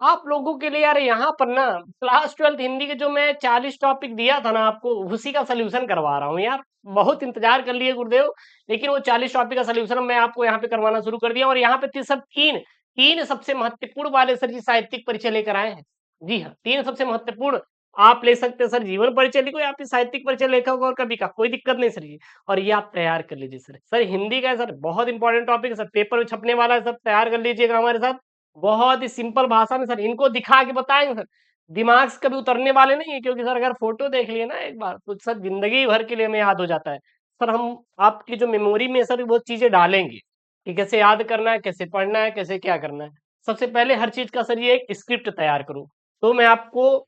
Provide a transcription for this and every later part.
आप लोगों के लिए यार यहाँ पर ना क्लास 12th हिंदी के जो मैं 40 टॉपिक दिया था ना आपको, उसी का सोल्यूशन करवा रहा हूँ यार। बहुत इंतजार कर लिए गुरुदेव, लेकिन वो 40 टॉपिक का सोल्यूशन मैं आपको यहाँ पे करवाना शुरू कर दिया। और यहाँ पे सब तीन तीन सबसे महत्वपूर्ण वाले सर जी साहित्यिक परिचय लेकर आए हैं। जी हाँ, तीन सबसे महत्वपूर्ण। आप ले सकते हैं सर जीवन परिचय लिखो या फिर साहित्यिक परिचय लेखक और कवि का, कोई दिक्कत नहीं सर जी। और ये आप तैयार कर लीजिए सर। सर हिंदी का है सर, बहुत इंपॉर्टेंट टॉपिक है सर, पेपर में छपने वाला है, सब तैयार कर लीजिएगा हमारे साथ। बहुत ही सिंपल भाषा में सर इनको दिखा के बताएंगे सर, दिमाग से कभी उतरने वाले नहीं है, क्योंकि सर अगर फोटो देख लिए ना एक बार तो सर जिंदगी भर के लिए हमें याद हो जाता है। सर हम आपकी जो मेमोरी में सर वो चीजें डालेंगे कि कैसे याद करना है, कैसे पढ़ना है, कैसे क्या करना है। सबसे पहले हर चीज का सर ये एक स्क्रिप्ट तैयार करो। तो मैं आपको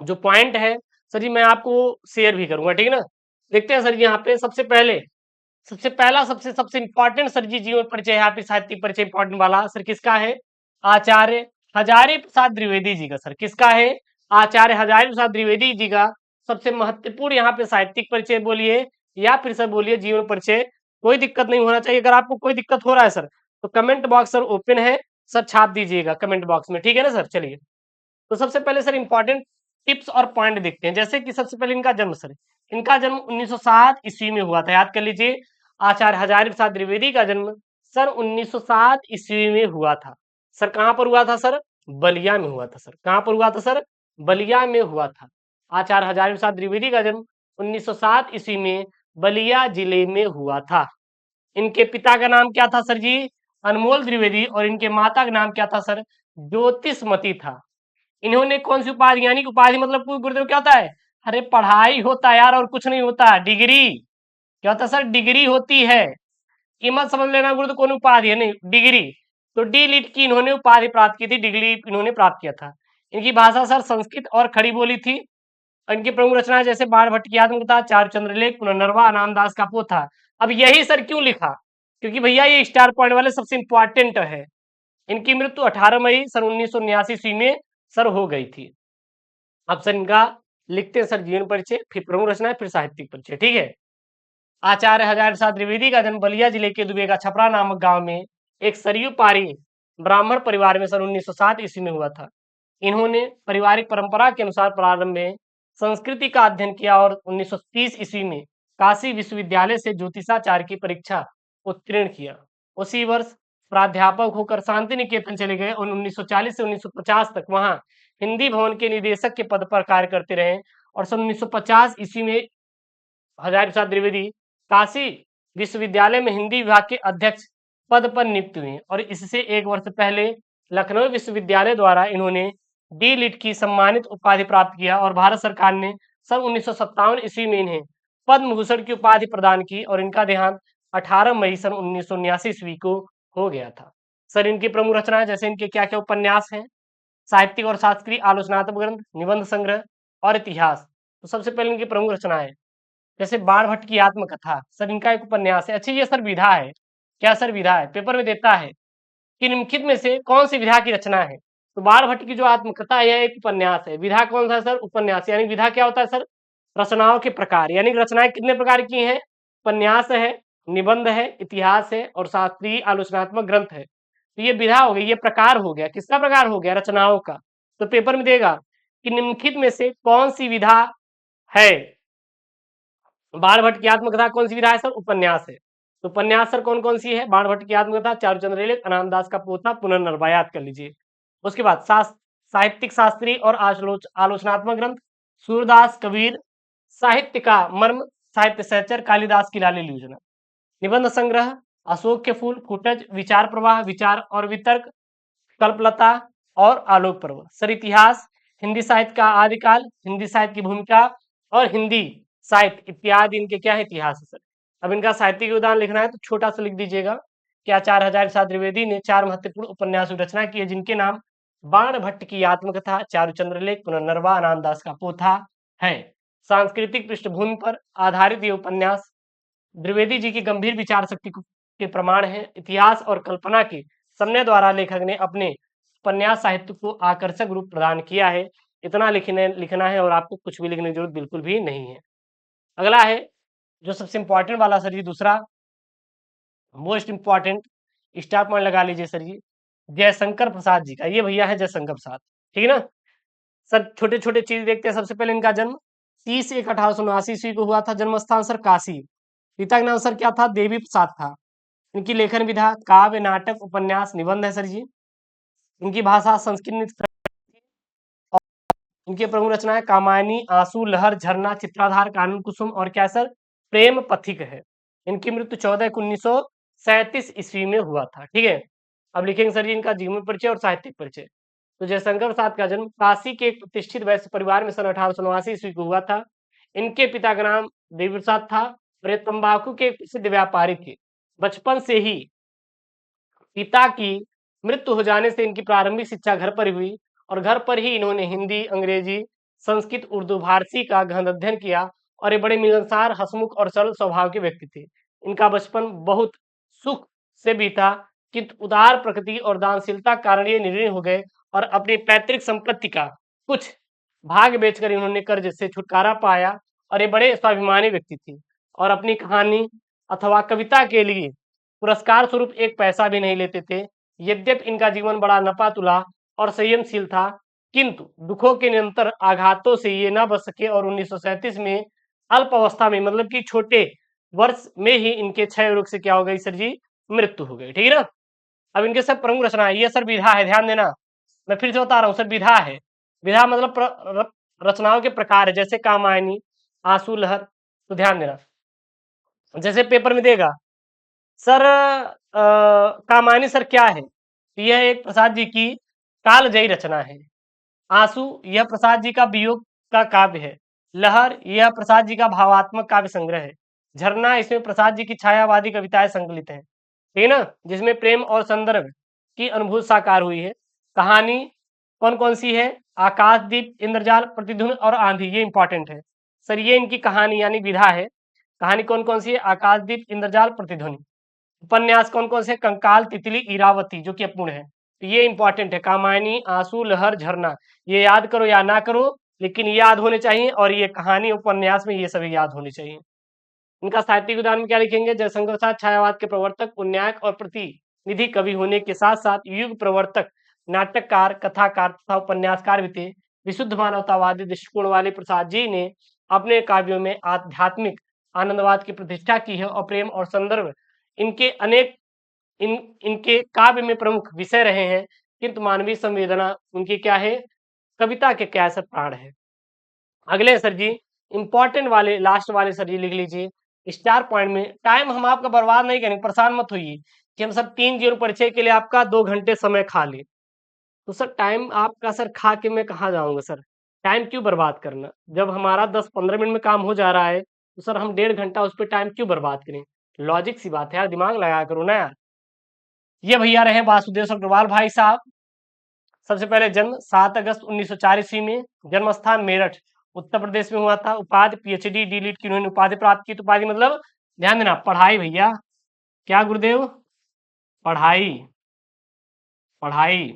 जो पॉइंट है सर जी मैं आपको शेयर भी करूंगा, ठीक है ना। देखते हैं सर जी यहाँ पे सबसे पहले, सबसे पहला सबसे सबसे इंपॉर्टेंट सर जी जीवन परिचय है, आपकी साहित्यिक परिचय इंपॉर्टेंट वाला सर किसका है? आचार्य हजारी प्रसाद द्विवेदी जी का। सर किसका है? आचार्य हजारी प्रसाद द्विवेदी जी का सबसे महत्वपूर्ण यहाँ पे साहित्यिक परिचय बोलिए या फिर सर बोलिए जीवन परिचय। कोई दिक्कत नहीं होना चाहिए। अगर आपको कोई दिक्कत हो रहा है सर तो कमेंट बॉक्स सर ओपन है, सर छाप दीजिएगा कमेंट बॉक्स में, ठीक है ना सर। चलिए, तो सबसे पहले सर इंपॉर्टेंट टिप्स और पॉइंट देखते हैं। जैसे कि सबसे पहले इनका जन्म सर, इनका जन्म 1907 ईस्वी में हुआ था, याद कर लीजिए। आचार्य हजारी प्रसाद द्विवेदी का जन्म सर 1907 ईस्वी में हुआ था। सर कहां पर हुआ था सर? बलिया में हुआ था सर। कहां पर हुआ था सर? बलिया में हुआ था। आचार्य हजारी प्रसाद द्विवेदी का जन्म 1907 ईस्वी में बलिया जिले में हुआ था। इनके पिता का नाम क्या था सर जी? अनमोल द्विवेदी। और इनके माता का नाम क्या था सर? ज्योतिषमती था। इन्होंने कौन सी उपाधि, यानी कि उपाधि मतलब कोई गुरुदेव क्या होता है? अरे पढ़ाई होता है यार, और कुछ नहीं होता। डिग्री क्या होता है सर? डिग्री होती है। ये मत समझ लेना गुरुदेव कौन उपाधि है, नहीं, डिग्री। तो डी लिट की इन्होंने उपाधि प्राप्त की थी, डिग्री इन्होंने प्राप्त किया था। इनकी भाषा सर संस्कृत और खड़ी बोली थी। इनकी प्रमुख रचना जैसे बाण भट्ट की आत्मकथा, चारुचंद्र लेख, पुनर्नवा, रामदास का पोथा। अब यही सर क्यों लिखा? क्योंकि भैया ये स्टार पॉइंट वाले सबसे इंपॉर्टेंट है। इनकी मृत्यु 18 मई सन 1979 ईस्वी में सर हो गई थी। अब सर इनका लिखते हैं सर जीवन परिचय, फिर प्रमुख रचना, फिर साहित्यिक परिचय, ठीक है। आचार्य हजारी प्रसाद द्विवेदी का जन्म बलिया जिले के दुबेगा छपरा नामक गांव में एक सरयू पारी ब्राह्मण परिवार में सन 1907 ईस्वी में हुआ था। इन्होंने पारिवारिक परंपरा के अनुसार प्रारंभ में संस्कृति का अध्ययन किया और 1930 ईस्वी में काशी विश्वविद्यालय से ज्योतिषाचार्य की परीक्षा उत्तीर्ण किया। उसी वर्ष प्राध्यापक होकर शांति निकेतन चले गए और 1940 से 1950 तक वहां हिंदी भवन के निदेशक के पद पर कार्य करते रहे। और सन 1950 ईस्वी में हजारी प्रसाद द्विवेदी काशी विश्वविद्यालय में हिंदी विभाग के अध्यक्ष पद पर नियुक्त हुए। और इससे एक वर्ष पहले लखनऊ विश्वविद्यालय द्वारा इन्होंने डी लिट की सम्मानित उपाधि प्राप्त किया और भारत सरकार ने सन 1957 ईस्वी में इन्हें पद्म भूषण की उपाधि प्रदान की और इनका देहांत 18 मई सन 1979 ईस्वी को हो गया था। सर इनकी प्रमुख रचनाएं जैसे इनके क्या क्या उपन्यास हैं, साहित्यिक और शास्त्रीय आलोचनात्मक ग्रंथ, निबंध संग्रह और इतिहास। तो सबसे पहले इनकी प्रमुख रचनाएं जैसे बाण भट्ट की आत्मकथा, सर इनका एक उपन्यास है। अच्छा ये सर विधा है, क्या सर विधा है, पेपर में देता है कि निम्नलिखित में से कौन सी विधा की रचना है? तो बाण भट्ट की जो आत्मकथा है यह एक उपन्यास है। विधा कौन सा है सर? उपन्यास। यानी विधा क्या होता है सर? रचनाओं के प्रकार। यानी रचनाएं कितने प्रकार की हैं? उपन्यास है, निबंध है, इतिहास है और शास्त्रीय आलोचनात्मक ग्रंथ है। तो ये विधा हो गई, ये प्रकार हो गया। किसका प्रकार हो गया? रचनाओं का। तो पेपर में देगा कि निम्नलिखित में से कौन सी विधा है? बाण भट्ट की आत्मकथा कौन सी विधा है सर? उपन्यास है। तो उपन्यास सर कौन कौन सी है? बाण भट्ट की आत्मकथा, चारुचंद्र लेख, रामदास का पोथा, पुनर्नवा, याद कर लीजिए। उसके बाद साहित्यिक शास्त्रीय और आलोचनात्मक ग्रंथ, सूरदास कबीर, साहित्य का मर्म, साहित्य सहचर, कालिदास की लाली योजना। निबंध संग्रह, अशोक के फूल, फुटज, विचार प्रवाह, विचार और वितर्क, कल्पलता और आलोक पर्व। सर इतिहास, हिंदी साहित्य का आदिकाल, हिंदी साहित्य की भूमिका और हिंदी साहित्य इत्यादि इनके क्या है? इतिहास है सर। अब इनका साहित्यिक योगदान लिखना है तो छोटा सा लिख दीजिएगा कि आचार्य हजारी प्रसाद द्विवेदी ने 4 महत्वपूर्ण उपन्यासों की रचना की है, जिनके नाम बाण भट्ट की आत्मकथा, चारुचंद्र लेख, पुनर्नवा, रामदास का पोथा है। सांस्कृतिक पृष्ठभूमि पर आधारित ये उपन्यास द्विवेदी जी की गंभीर विचार शक्ति के प्रमाण है। इतिहास और कल्पना के समन्वय द्वारा लेखक ने अपने उपन्यास साहित्य को आकर्षक रूप प्रदान किया है। इतना लिखना है और आपको कुछ भी लिखने की जरूरत बिल्कुल भी नहीं है। अगला है जो सबसे इंपॉर्टेंट वाला सर जी, दूसरा मोस्ट इंपॉर्टेंट, स्टार पॉइंट लगा लीजिए सर जी। जयशंकर प्रसाद जी का, ये भैया है जयशंकर प्रसाद, ठीक है ना। सर छोटे छोटे चीज देखते हैं। सबसे पहले इनका जन्म 30/1/1879 ईस्वी को हुआ था। जन्म स्थान सर काशी। पिता का नाम सर क्या था? देवी प्रसाद था। इनकी लेखन विधा काव्य, नाटक, उपन्यास, निबंध है सर जी। इनकी भाषा संस्कृत। इनकी प्रमुख रचनाएं कामायनी, आंसू, लहर, झरना, चित्राधार, कानून कुसुम और क्या सर? प्रेम पथिक है। इनकी मृत्यु 14/1/1937 ईस्वी में हुआ था, ठीक है। अब लिखेंगे सर जी इनका जीवन परिचय और साहित्यिक परिचय। तो जयशंकर प्रसाद का जन्म काशी के एक प्रतिष्ठित वैश्य परिवार में सन 1879 ईस्वी को हुआ था। इनके पिता का नाम देवी प्रसाद था और ये तंबाकू के एक प्रसिद्ध व्यापारी थे। बचपन से ही पिता की मृत्यु हो जाने से इनकी प्रारंभिक शिक्षा घर पर हुई और घर पर ही इन्होंने हिंदी, अंग्रेजी, संस्कृत, उर्दू, फारसी का गहन अध्ययन किया और ये बड़े मिलनसार, हंसमुख और सरल स्वभाव के व्यक्ति थे। इनका बचपन बहुत सुख से बीता, किंतु उदार प्रकृति और दानशीलता के कारण ये निर्णय हो गए और अपनी पैतृक संपत्ति का कुछ भाग बेचकर इन्होंने कर्ज से छुटकारा पाया और ये बड़े स्वाभिमानी व्यक्ति थे और अपनी कहानी अथवा कविता के लिए पुरस्कार स्वरूप एक पैसा भी नहीं लेते थे। यद्यपि इनका जीवन बड़ा नपा तुला और संयमशील था, किंतु दुखों के निरंतर आघातों से ये न बच सके और 1937 में अल्प अवस्था में मतलब कि छोटे वर्ष में ही इनके क्षय रोग से क्या हो गई सर जी? मृत्यु हो गई, ठीक है ना। अब इनके सब प्रमुख रचना ये सर विधा है, ध्यान देना। मैं फिर से बता रहा हूँ सर, विधा है। विधा मतलब रचनाओं के प्रकार है, जैसे कामायनी, आंसू, लहर। तो ध्यान देना, जैसे पेपर में देगा सर कामायनी सर क्या है? तो यह एक प्रसाद जी की कालजयी रचना है। आंसू यह प्रसाद जी का वियोग का काव्य है। लहर यह प्रसाद जी का भावात्मक काव्य संग्रह है। झरना इसमें प्रसाद जी की छायावादी कविताएं संकलित हैं, ठीक है ना, जिसमें प्रेम और संदर्भ की अनुभूति साकार हुई है। कहानी कौन कौन सी है? आकाशदीप, इंद्रजाल, प्रतिध्वनि और आंधी, ये इंपॉर्टेंट है सर। ये इनकी कहानी यानी विधा है। कहानी कौन कौन सी है? आकाशदीप, इंद्रजाल, प्रतिध्वनि। उपन्यास कौन कौन से? कंकाल, तितली, इरावती, जो कि अपूर्ण है। तो ये इंपॉर्टेंट है, कामायनी, आंसू, लहर, झरना। ये याद करो या ना करो, लेकिन याद होने चाहिए और ये कहानी उपन्यास में ये सभी याद होने चाहिए। इनका साहित्यिक उदाहरण में क्या लिखेंगे? जयशंकर प्रसाद छायावाद के प्रवर्तक, उन्नायक और प्रतिनिधि कवि होने के साथ साथ युग प्रवर्तक, नाटककार, कथाकार तथा उपन्यासकार भी थे। विशुद्ध मानवतावादी दृष्टिकोण वाले प्रसाद जी ने अपने काव्यों में आध्यात्मिक आनंदवाद की प्रतिष्ठा की है और प्रेम और संदर्भ इनके अनेक इनके काव्य में प्रमुख विषय रहे हैं, किंतु मानवीय संवेदना उनकी क्या है? कविता के क्या है? प्राण है। अगले सर जी इंपॉर्टेंट वाले लास्ट वाले सर जी लिख लीजिए स्टार पॉइंट में। टाइम हम आपका बर्बाद नहीं करेंगे, परेशान मत होइए कि हम सब 3 जीरो परिचय के लिए आपका 2 घंटे समय खा ले। तो सर टाइम आपका सर खा के मैं कहाँ जाऊंगा सर? टाइम क्यों बर्बाद करना? जब हमारा 10-15 मिनट में काम हो जा रहा है तो सर हम 1.5 घंटा उस पर टाइम क्यों बर्बाद करें? लॉजिक सी बात है यार, दिमाग लगाया करो ना यार। ये भैया रहे वासुदेव अग्रवाल भाई साहब। सबसे पहले जन्म 7 अगस्त 1904 ईस्वी में। जन्म स्थान मेरठ उत्तर प्रदेश में हुआ था। उपाधि पीएचडी डी.लिट की उन्होंने उपाधि प्राप्त की। तो उपाधि मतलब ध्यान देना, पढ़ाई भैया। क्या गुरुदेव? पढ़ाई। पढ़ाई।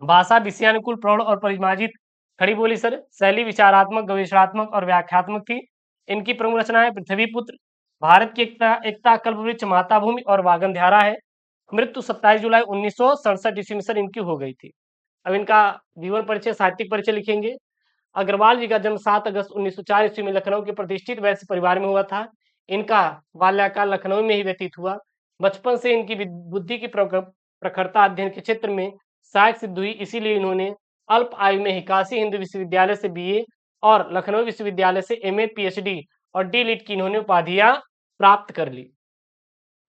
भाषा विषयानुकूल, प्रौढ़ और परिमार्जित खड़ी बोली सर। शैली विचारात्मक, गवेषणात्मक और व्याख्यात्मक थी। इनकी प्रमुख रचनाएं पृथ्वी पुत्र, भारत की एकता एकता, कल्पवृक्ष, माताभूमि और वागंध्यारा है। मृत्यु 27 जुलाई 1967 ईस्वी में सर इनकी हो गई थी। अब इनका जीवन परिचय, साहित्यिक परिचय लिखेंगे। अग्रवाल जी का जन्म 7 अगस्त 1904 ईस्वी में लखनऊ के प्रतिष्ठित वैश्य परिवार में हुआ था। इनका बाल्यकाल लखनऊ में ही व्यतीत हुआ। बचपन से इनकी बुद्धि की प्रखरता अध्ययन के क्षेत्र में सहायक सिद्ध हुई, इसीलिए इन्होंने अल्प आयु में ही काशी हिंदू विश्वविद्यालय से बीए और लखनऊ विश्वविद्यालय से एमए, पीएचडी और डी.लिट की इन्होंने उपाधियां प्राप्त कर ली।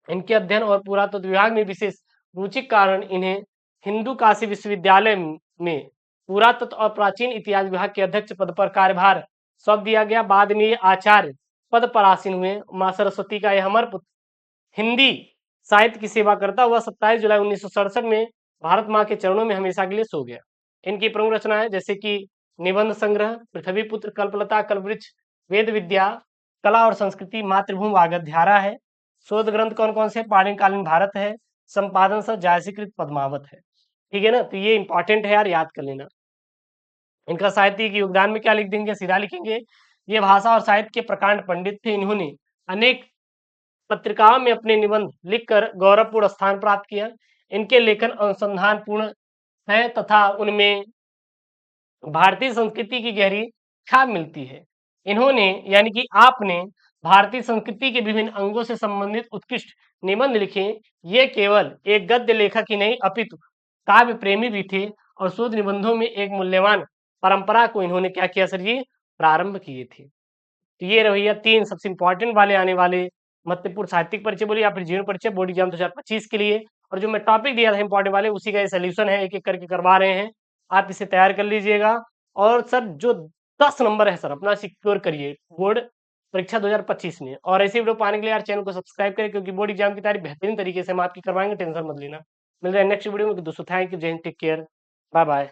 इनके अध्ययन और पुरातत्व विभाग में विशेष रुचि के कारण इन्हें हिंदू काशी विश्वविद्यालय में पुरातत्व और प्राचीन इतिहास विभाग के अध्यक्ष पद पर कार्यभार सौंप दिया गया। बाद में ये आचार्य पद पर आसीन हुए। माँ सरस्वती का यह अमर पुत्र हिंदी साहित्य की सेवा करता हुआ 27 जुलाई 1967 में भारत माँ के चरणों में हमेशा के लिए सो गया। इनकी प्रमुख रचनाएं जैसे कि निबंध संग्रह पृथ्वी पुत्र, कल्पलता, कल्पवृक्ष, वेद विद्या, कला और संस्कृति, मातृभूमि, वागधारा है। शोध ग्रंथ कौन कौन से? पाणिकालीन भारत है। संपादन सर जायसीकृत पद्मावत है, ठीक है ना। तो ये इंपॉर्टेंट है यार, याद कर लेना। इनका साहित्यिक योगदान में क्या लिख देंगे? सीधा लिखेंगे। ये भाषा और साहित्य के प्रकांड पंडित थे। इन्होंने अनेक पत्रिकाओं में अपने निबंध लिखकर गौरवपूर्ण स्थान प्राप्त किया। इनके लेखन अनुसंधानपूर्ण हैं तथा उनमें भारतीय संस्कृति की गहरी छाप मिलती है। इन्होंने यानी कि आपने भारतीय संस्कृति के विभिन्न अंगों से संबंधित उत्कृष्ट निबंध लिखे। ये केवल एक गद्य लेखक ही नहीं अपितु काव्य प्रेमी भी थे और शोध निबंधों में एक मूल्यवान परंपरा को इन्होंने क्या किया सर जी, प्रारंभ किए थे। तो ये रवैया 3 सबसे इंपॉर्टेंट वाले आने वाले महत्वपूर्ण साहित्यिक परिचय बोलिए या फिर जीवन परिचय बोर्ड एग्जाम 2025 के लिए। और जो मैं टॉपिक दिया था इंपॉर्टेंट वाले उसी का ये सोल्यूशन है, एक एक करके करवा रहे हैं, आप इसे तैयार कर लीजिएगा। और सर जो 10 नंबर है सर अपना सिक्योर करिए बोर्ड परीक्षा 2025 में। और ऐसे वीडियो पाने के लिए यार चैनल को सब्सक्राइब करें, क्योंकि बोर्ड एग्जाम की तैयारी बेहतरीन तरीके से हम आपकी करवाएंगे, टेंशन मत लेना। मिल रहा है नेक्स्ट वीडियो में दोस्तों। थैंक यू, जय हिंद, टेक केयर, बाय बाय।